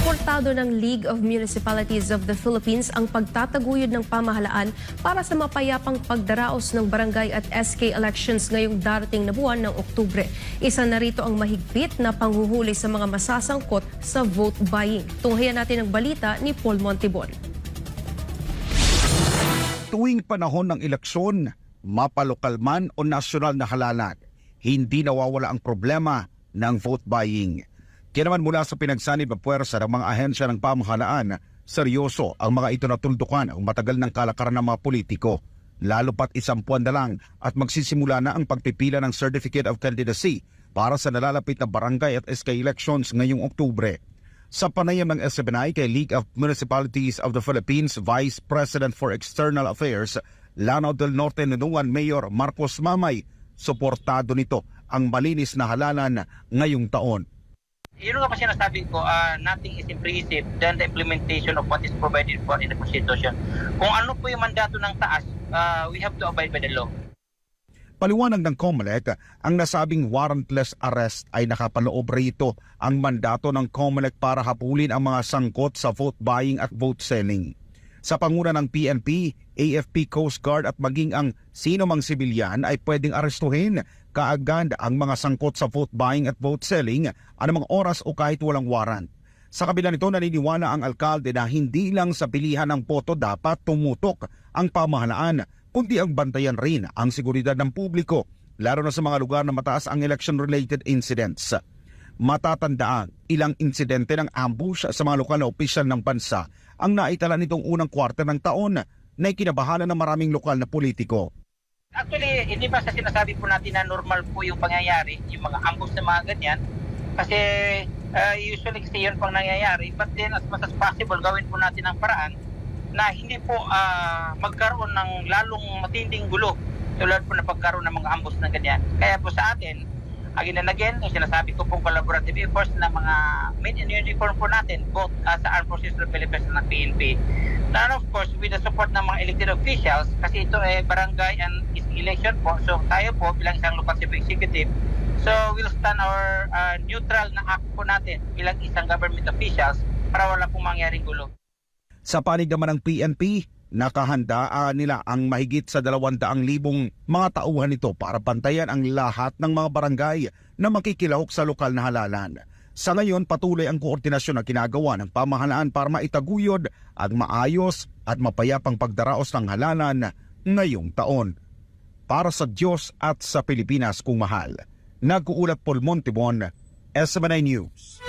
Suportado ng League of Municipalities of the Philippines ang pagtataguyod ng pamahalaan para sa mapayapang pagdaraos ng barangay at SK elections ngayong darating na buwan ng Oktubre. Isa na rito ang mahigpit na panghuhuli sa mga masasangkot sa vote buying. Tunghayan natin ang balita ni Paul Montibon. Tuwing panahon ng eleksyon, mapalokal man o nasyonal na halalan, hindi nawawala ang problema ng vote buying. Kaya naman mula sa pinagsanib na puwersa ng mga ahensya ng pamahalaan, seryoso ang mga ito na tuldukan ang matagal ng kalakaran ng mga politiko. Lalo pat isang buwan na lang at magsisimula na ang pagpipila ng Certificate of Candidacy para sa nalalapit na barangay at SK elections ngayong Oktubre. Sa panayam ng SMNI kay League of Municipalities of the Philippines Vice President for External Affairs, Lanao del Norte Nunuan Mayor Marcos Mamay, suportado nito ang malinis na halalan ngayong taon. Yun nga pa sinasabi ko, nothing is impressive than the implementation of what is provided for in the Constitution. Kung ano po yung mandato ng taas, we have to abide by the law. Paliwanag ng COMELEC, ang nasabing warrantless arrest ay nakapaloob rito ang mandato ng COMELEC para hapulin ang mga sangkot sa vote buying at vote selling. Sa panguna ng PNP, AFP, Coast Guard at maging ang sino mang sibilyan ay pwedeng arestuhin kaagad ang mga sangkot sa vote buying at vote selling anumang oras o kahit walang warrant. Sa kabila nito, naniniwala ang alkalde na hindi lang sa pilihan ng boto dapat tumutok ang pamahalaan, kundi ang bantayan rin ang seguridad ng publiko, lalo na sa mga lugar na mataas ang election-related incidents. Matatandaan, ilang insidente ng ambush sa mga lokal na opisyal ng bansa ang naitala nitong unang kwarter ng taon na ikinabahala ng maraming lokal na politiko. Actually, hindi ba sa sinasabi po natin na normal po yung pangyayari, yung mga ambush na mga ganyan, kasi usually kasi yun pang nangyayari, but then as much as possible, gawin po natin ang paraan na hindi po magkaroon ng lalong matinding gulo tulad po na pagkaroon ng mga ambush na ganyan. Kaya po sa atin, again and again, yung sinasabi ko pong collaborative efforts na mga men in uniform po natin, both sa Armed Forces of the Philippines and ng PNP. And of course, with the support ng mga elected officials, kasi ito ay barangay and election po, so tayo po bilang isang local civic executive, so we'll stand our neutral na act po natin bilang isang government officials para wala pong mangyaring gulo. Sa panig naman ng PNP, nakahanda nila ang mahigit sa 200,000 mga tauhan nito para pantayan ang lahat ng mga barangay na makikilahok sa lokal na halalan. Sa ngayon, patuloy ang koordinasyon na ginagawa ng pamahalaan para maitaguyod ang maayos at mapayapang pagdaraos ng halalan ngayong taon. Para sa Diyos at sa Pilipinas kung mahal, nag-uulat Paul Montibon, SMNI News.